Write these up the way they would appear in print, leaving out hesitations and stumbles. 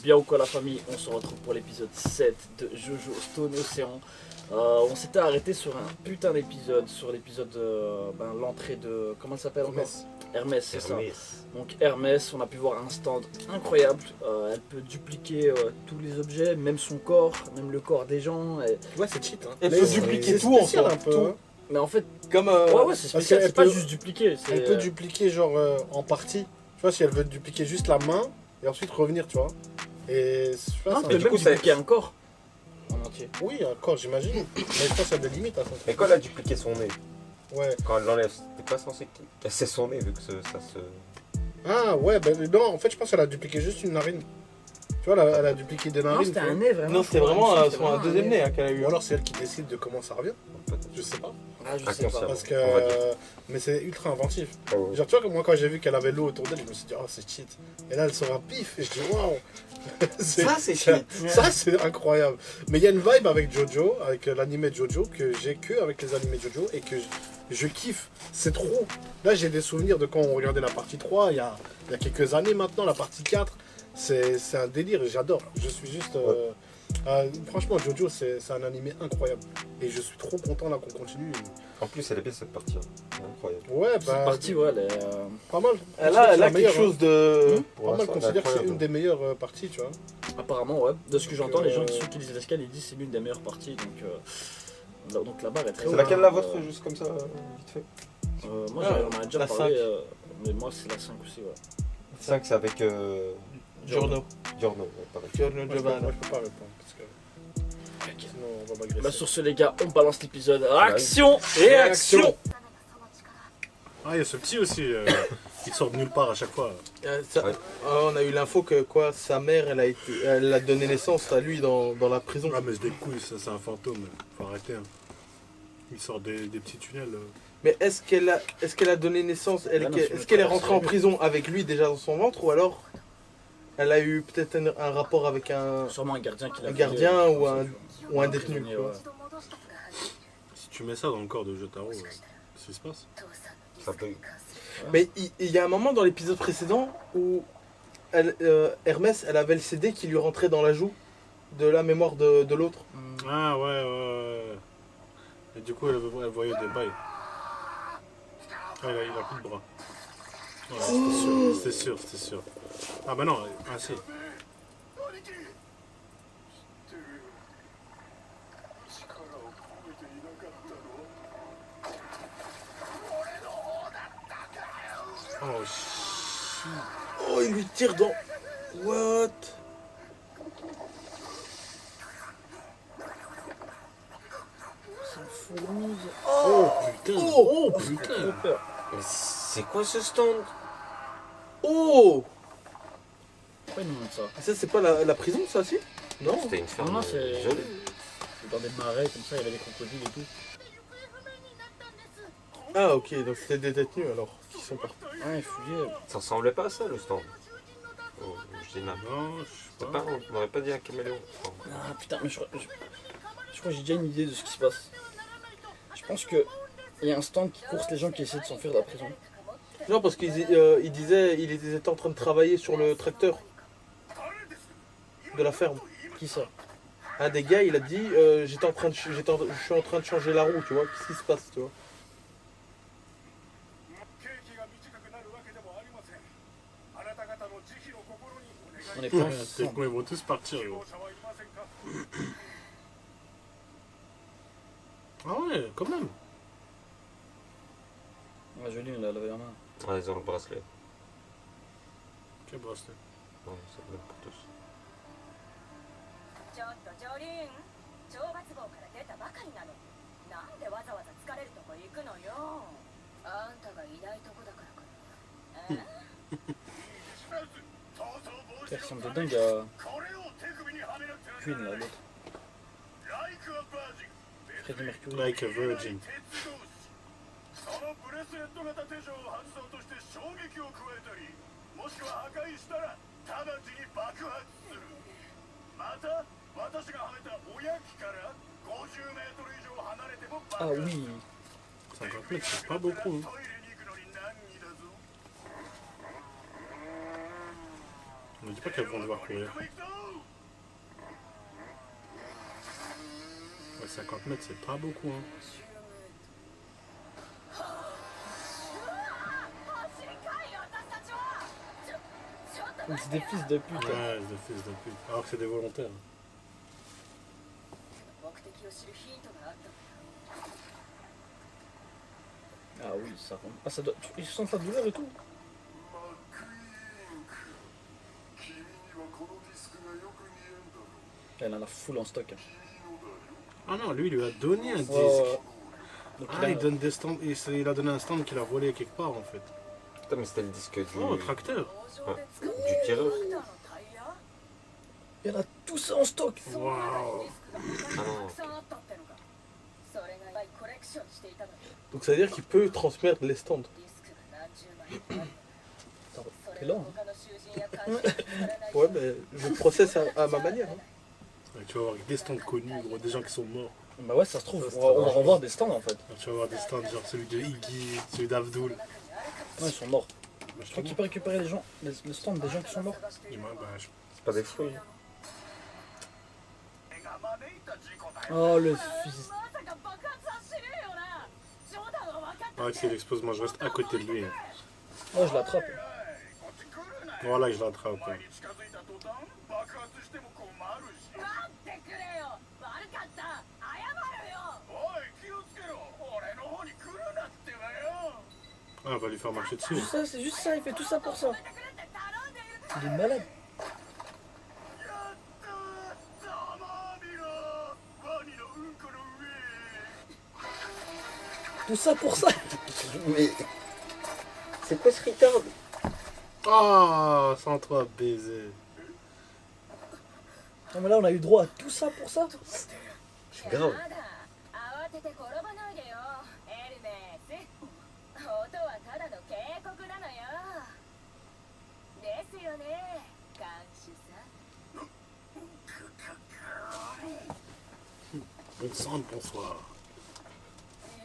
Bien ou quoi la famille, on se retrouve pour l'épisode 7 de Jojo Stone Ocean. On s'était arrêté sur un putain d'épisode, sur l'épisode l'entrée de... Comment elle s'appelle encore ? Hermès, c'est ça. Donc Hermès, on a pu voir un stand incroyable. Elle peut dupliquer tous les objets, même son corps, même le corps des gens. Ouais, c'est cheat. Hein. Elle peut dupliquer tout en fait. Un peu, hein. Mais en fait, comme ouais, c'est spécial, c'est pas juste dupliquer. Elle peut dupliquer genre en partie. Tu vois, si elle veut dupliquer juste la main et ensuite revenir, tu vois. Et je non, elle peut même dupliquer un corps en entier. Oui, un corps, j'imagine. Mais je pense qu'il y a des limites à ça. Mais quand elle a dupliqué son nez, ouais. Quand elle l'enlève, t'es pas censé casser son nez vu que ça se... Ah ouais, ben non, en fait je pense qu'elle a dupliqué juste une narine. Tu vois, elle a dupliqué des narines. Non, c'était un nez vraiment. Non, c'était vraiment un deuxième nez qu'elle a eu. Ou alors c'est elle qui décide de comment ça revient. Je sais pas. Ah, je sais pas. Parce que... Mais c'est ultra inventif. Ah ouais. Genre tu vois que moi quand j'ai vu qu'elle avait l'eau autour d'elle, je me suis dit oh c'est cheat. Et là elle sort un pif et je dis waouh. Ça c'est cheat. Ça c'est incroyable. Mais il y a une vibe avec Jojo, avec l'anime Jojo que j'ai que avec les animés Jojo et que je kiffe. C'est trop. Là j'ai des souvenirs de quand on regardait la partie 3 il y a quelques années maintenant, la partie 4. C'est un délire et j'adore. Je suis juste... franchement Jojo c'est un animé incroyable. Et je suis trop content là qu'on continue. En plus elle est bien cette partie. Hein. Incroyable. Ouais, Cette partie, ouais, elle est... pas mal. Elle a quelque chose de... Pas mal, considère que c'est une des meilleures parties, tu vois. Apparemment, ouais. De ce que j'entends, les gens qui lisent l'escale, ils disent que c'est l'une des meilleures parties. Donc la barre est très haute. C'est laquelle la vôtre, juste comme ça, vite fait moi, on en a déjà parlé, mais moi, c'est la 5 aussi, ouais. 5, c'est avec... Giorno. Giorno, ouais, pareil. Giorno Moi, Giovanna. je peux pas répondre, parce que sinon on va m'agresser. Bah, sur ce, les gars, on balance l'épisode. Action et action. Ah, il y a ce petit aussi, qui sort de nulle part à chaque fois. On a eu l'info que quoi, sa mère, elle a donné naissance à lui dans la prison. Ah, mais c'est des couilles, ça c'est un fantôme, faut arrêter. Hein. Il sort des petits tunnels. Mais est-ce qu'elle a donné naissance, est-ce qu'elle est rentrée en prison avec lui déjà dans son ventre ou alors elle a eu peut-être un rapport avec sûrement un gardien qui l'a gardien ou un détenu. Ouais. Si tu mets ça dans le corps de Jotaro, qu'est-ce qui se passe? Ça peut... Mais il y a un moment dans l'épisode précédent où Hermès, elle avait le CD qui lui rentrait dans la joue de la mémoire de l'autre. Ah ouais. Et du coup elle voyait des bails. Ah, il a plus de bras. Ouais, c'était sûr. Ah bah non, ah si. Oh shit. Oh, il lui tire dans... What? Oh putain. Oh putain. Mais c'est quoi ce stand? Oh! Pourquoi ils nous montrent ça? Ça, c'est pas la prison, ça, si? Non. C'était une ferme Non, c'est jolie. dans des marais comme ça, il y avait des crocodiles et tout. Ah, ok, donc c'était des détenus alors, qui sont partis. Ouais, ils fouillaient. Ça ressemblait pas à ça le stand. Oh, je dis non. Non, je sais pas. On n'aurait pas dit un caméléon. Ah putain, mais je crois que j'ai déjà une idée de ce qui se passe. Je pense que il y a un stand qui course les gens qui essaient de s'enfuir de la prison. Non, parce qu'il disait il était en train de travailler sur le tracteur de la ferme. Qui ça? Un des gars, il a dit je suis en train de changer la roue, tu vois, qu'est-ce qui se passe, tu vois. On est pas Ouais, ils vont tous partir. Gros. Ah ouais, quand même. Ouais, joli, il a levé la main. Ah, ils ont le bracelet. Quel bracelet? Ouais, c'est bon pour tous. ちょっとジョリーン、懲罰房から出たばかりなの。なんでわざわざ疲れるとこ行くのよ。あんたがいないとこだからかな。Il ressemble de dingue à Queen là, l'autre. Freddie Mercury. Like a virgin. そのブレスレット型手錠を外そうとして衝撃を加えたり、もしくは破壊したら直ちに爆発する。また私がはめたおやきから50メートル以上離れても爆 Ah 発。 oui. 50 mètres, c'est pas beaucoup. Hein. トイレに行くのに難儀だぞ。On ne dit pas qu'elles vont devoir courir. Ouais, 50 mètres, c'est pas beaucoup. Hein. C'est des fils de pute. hein. Ouais, c'est des fils de pute. Alors que c'est des volontaires. Ah oui, ça rend. Ah, ça doit. Ils sentent la douleur et tout. Elle en a full en stock. hein. Ah non, lui, il lui a donné un disque. Donc, Ah, il donne des stands. Il a donné un stand qu'il a volé quelque part en fait. Putain, mais c'était le disque du, Oh, tracteur. du tireur. il y en a tout ça en stock. Waouh. Ah non. Donc ça veut dire qu'il peut transmettre les stands. C'est lent. Ouais, mais je processe à ma manière. hein. Ouais, tu vas voir des stands connus, gros, des gens qui sont morts. Bah ouais, ça se trouve. On va revoir des stands en fait. Tu vas voir des stands genre celui de Iggy, celui d'Avdul. Ouais, ils sont morts. Bah, Je crois qu'il peut récupérer les gens, le stand des gens qui sont morts. bah, C'est pas des fruits. Oh le fils. Ah, s'il explose, moi je reste à côté de lui. hein. Oh, je l'attrape. Voilà, je l'attrape. hein. Ah, on va lui faire marcher dessus. Juste ça, c'est juste ça, il fait tout ça pour ça. Il est malade. Tout ça pour ça. Mais. C'est quoi ce retard? Ah, sans toi baiser. Non mais là on a eu droit à tout ça pour ça. C'est grave. 音はただの警告なのよ。ですよね、監視さん。 Bonne sang, bonsoir.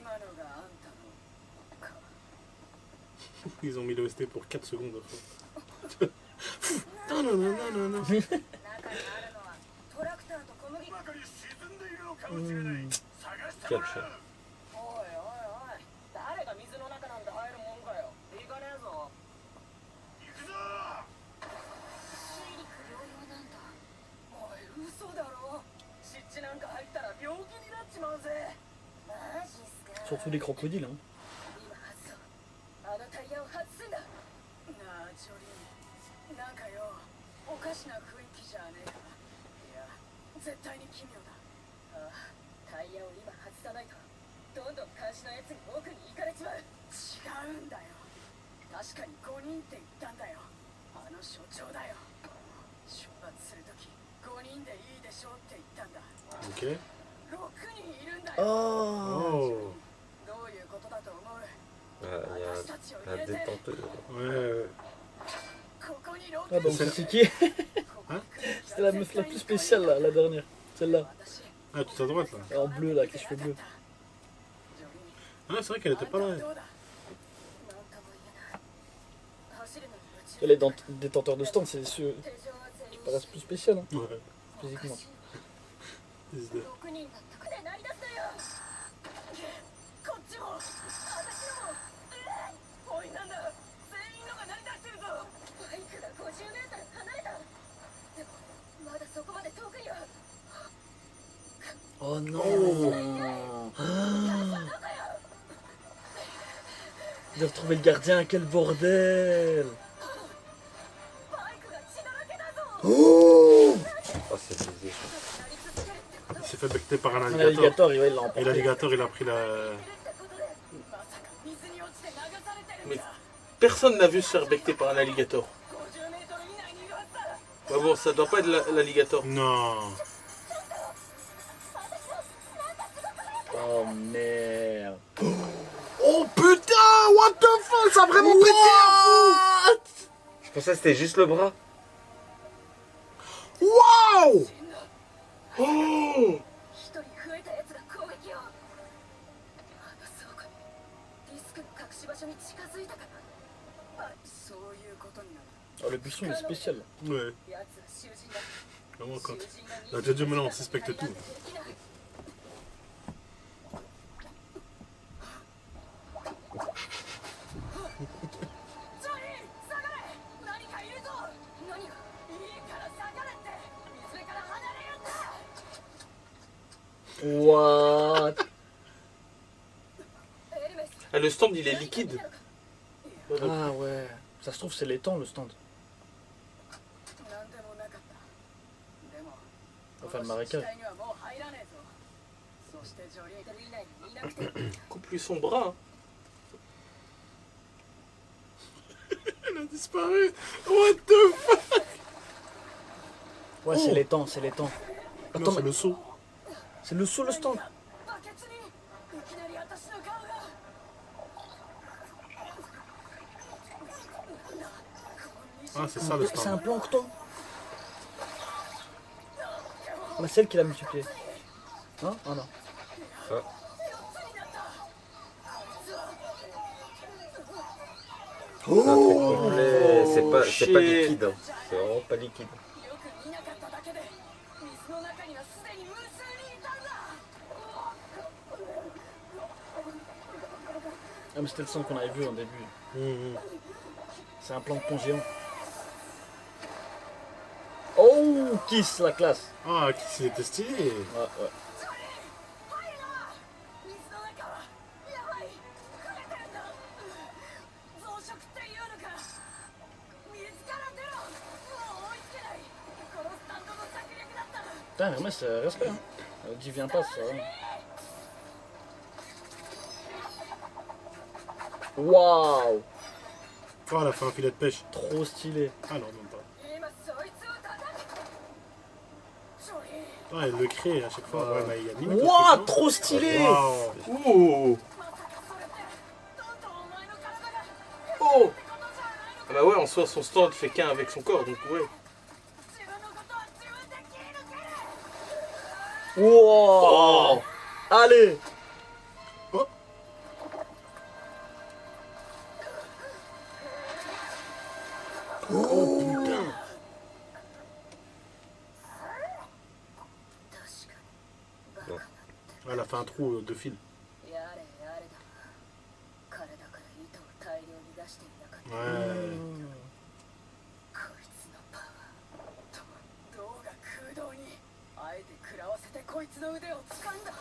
今のがあんたのか。 Ils ont mis l'OST pour 4 secondes. Non, non, non, non, non, non. 中にあるのはトラクターと小麦。中に沈んでいるのかもしれない。探してもらう。おいおいおい、誰が水の中なんて入るもんかよ。行かねえぞ。行くぞ。水陸両用なんだ。おい、嘘だろ。湿地なんか入ったら病気になっちまうぜ。マジっすか。 Surtout les crocodiles. Hein. 今外そう。あのタイヤを外すんだ。なあ、ジョリー。なんかよ、おかしな雰囲気じゃねえか。いや、絶対に奇妙だ。ああ、タイヤを今外さないと、どんどん監視のやつに奥に行かれちまう。違うんだよ。確かに5人って言ったんだよ。あの所長だよ。出発するとき、5人でいいでしょって言ったんだ。 Ok. 6人いるんだよ。 Oh. どういうことだと思う？ Il y a 私たちを入 un れて。 détenteur. Ouais. ここに6 Ah bah人。 c'est qui? Hein? C'était la meuf la plus spéciale là, la dernière. Celle-là. Ah, tout à droite là. En bleu là, avec les cheveux bleus. Ah, c'est vrai qu'elle était pas là. Les détenteurs de stand, c'est ceux qui paraissent plus spéciaux, hein, Ouais. physiquement. Fils de- 6人だったか。ね、鳴り出したよ。こっちも、私のも。おい、なんだ。全員のが鳴り出してるぞ。バイクが50メートル離れた。でも、まだそこまで遠くには。 Oh non. J'ai retrouvé le gardien, quel bordel. バイクが血だらけだぞ。 Oh. Oh, c'est baisé. 鳴り続けるってこと Il s'est fait becter par un Un alligator. alligator, il va Et l'emporter. l'alligator, il a pris la. ってことで、まさか水に落ちて流されてるん Mais だ。 personne n'a vu se faire becter par un alligator. 50メートル以内にいるはずだ。 Ouais, bon, ça doit pas être l'alligator. Non. Oh merde. Oh putain, what the fuck, ça a vraiment pété un fou. Je pensais que c'était juste le bras. Waouh. 一人増えたやつが攻撃を。あの倉庫にディスクの隠し場所に近づいたかな。あ、そういうことになる。Oh, le buisson il est spécial. Ouais. 奴は囚人だ Vraiment, 囚 quand. 人が Là, Jojo, maintenant, on suspecte tout. できない ジョニー下がれ何かいるぞ何がいいから下がれって水から離れるんだ What? エルメス Ah, le stand il est liquide. Ah ouais. Ça se trouve c'est l'étang le stand. なんでもなかったでも Enfin le marécage. 死体にはもう入らねえぞそしてジョリートル以内にいなくて Coupe lui son bras. Hein. Elle a disparu. What the fuck? Ouais c'est l'étang, c'est l'étang. Non, Attends, c'est mais le saut. c'est le saut le stand. バケツにいきなり私の顔が Ah, c'est ça le C'est un stand. plancton. Bah, celle qui l'a multiplié. Non? Oh non. C'est un truc complet. C'est pas shit. liquide. Hein. C'est vraiment pas liquide. よく見なかっただけで水の中にはすでに無数にいたんだ Ah mais c'était le stand qu'on avait vu au début. Mhm. C'est un plancton géant. Oh Kiss la classe. Ah, c'était stylé. Ouais ouais. 入るな水の中はやばい増えてるんだ増殖っていうのか水から出ろもう追いつけないこのスタンドの策略だった Putain Hermès respect hein. J'y viens pas ça. Waouh. Oh, elle a fait un filet de pêche. Trop stylé. Ah non, même pas. 今そいつを叩くジョリー Ah, elle le crée à chaque fois. Ouais, bah, il y a limite. le Waouh truc, trop hein. stylé. Waouh. Ouh. まさかそれってどんどんお前の体が Oh. ってことじゃないの Ah bah ouais, en soi, son stand fait qu'un avec son corps, donc ouais. 自分のことは自分で切り抜ける Wow. Allez. Oh putain. Elle a fait un trou de fil. やれやれだ体から糸を大量に出していなかった Ouais. こいつのパワーと銅が空洞にあえて食らわせてこいつの腕を掴んだ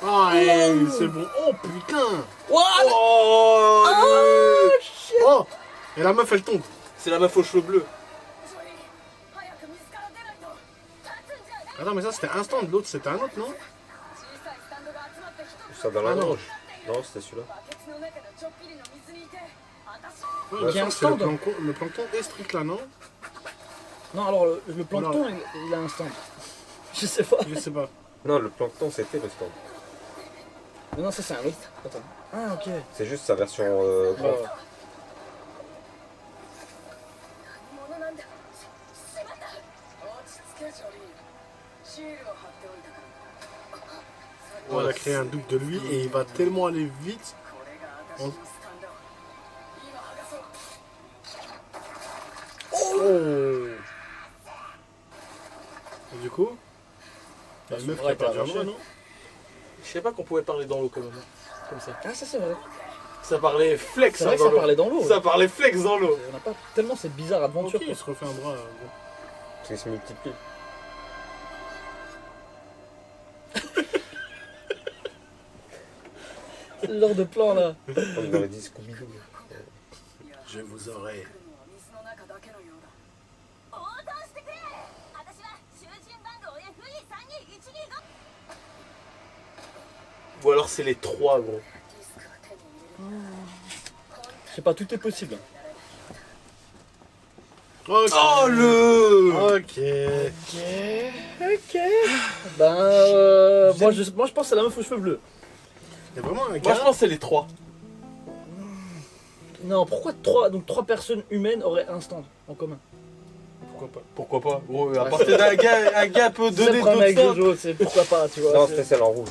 Ah, hey, c'est bon. Oh putain. What? Oh, le- Oh. Et la meuf, elle tombe. C'est la meuf aux cheveux bleus. ジョリー早く水から出ないと立つんじゃねえ Attends, mais ça, c'était un stand. L'autre, c'était un autre, non? 小さいスタンドが集まって一つ Ça dans la Ah non. grange. Non, c'était celui-là. バケツの中のちょっぴりの水にいて私 Ouais, Il y a un ça, c'est le stand. plancton est strict là, non? Non alors le plancton il a un stand. Je sais pas. Je sais pas. Non, le plancton, c'était le stand. Mais non ça c'est un autre. Attends. Ah ok. C'est juste sa version grande. Ouais. 何者なんだしまった落ち着けジョリーシールを貼っておいたから Oh, elle a créé un double de lui et il va tellement aller vite. これが私のスタンド今剥がそう Oh. Et du coup? Il y a une son meuf qui bras a était perdu un arraché. bras, non? Je sais pas qu'on pouvait parler dans l'eau quand même. Hein. Comme ça. Ah ça c'est vrai. Ça parlait flex C'est hein, vrai que dans ça l'eau. parlait dans l'eau. Ça parlait flex dans l'eau. On n'a pas tellement cette bizarre aventure. Ok, il se refait un bras. Bon. Parce qu'il se multiplie. Ce genre de plan là. Comme il aurait dit Scooby-Doo. Je vous aurai. 来るのは水の中だけのようだ応答してくれ私は囚人番号 FE32125 Ou alors c'est les trois gros. ディスクを手に入れる Je sais pas tout est possible. Ok. Oh le. Ok. Ok. Ben moi je pense que c'est la meuf aux cheveux bleus. Il y a vraiment un Moi je gars. pense que c'est les trois. Non pourquoi trois personnes humaines auraient un stand en commun? Pourquoi pas? Pourquoi pas gros, à partir d'un gars peut C'est le donner problème avec d'autres Jojo, c'est pourquoi pas tu vois. Non, c'est- c'était celle en rouge.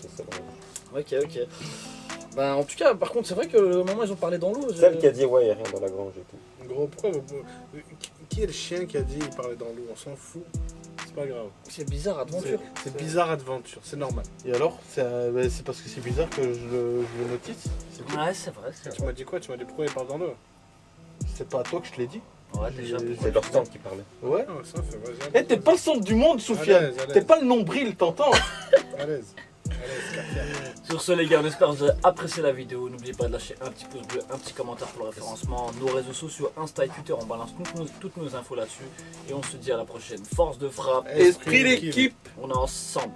C'était celle en rouge. Ok. Ben en tout cas par contre c'est vrai que le moment ils ont parlé dans l'eau. Celle qui a dit ouais, il n'y a rien dans la grange et tout. Gros, pourquoi qui est le chien qui a dit il parlait dans l'eau? On s'en fout. C'est pas grave. C'est bizarre, Adventure. C'est bizarre, Adventure, c'est normal. Et alors, c'est parce que c'est bizarre que je le notice. C'est tout. Ouais, c'est vrai. Tu m'as dit quoi? Tu m'as dit pourquoi il parle dans l'eau? C'est pas à toi que je te l'ai dit. Ouais, déjà. C'est leur stand qui parlait. Ouais. Ah, ça fait, vas-y. Eh, t'es pas le centre du monde, Soufiane. À l'aise. T'es pas le nombril, t'entends? À l'aise. Katia. Sur ce les gars, on espère que vous avez apprécié la vidéo. N'oubliez pas de lâcher un petit pouce bleu, un petit commentaire pour le référencement. Nos réseaux sociaux, Insta et Twitter, on balance toutes nos infos là-dessus. Et on se dit à la prochaine. Force de frappe. Esprit d'équipe. On est ensemble.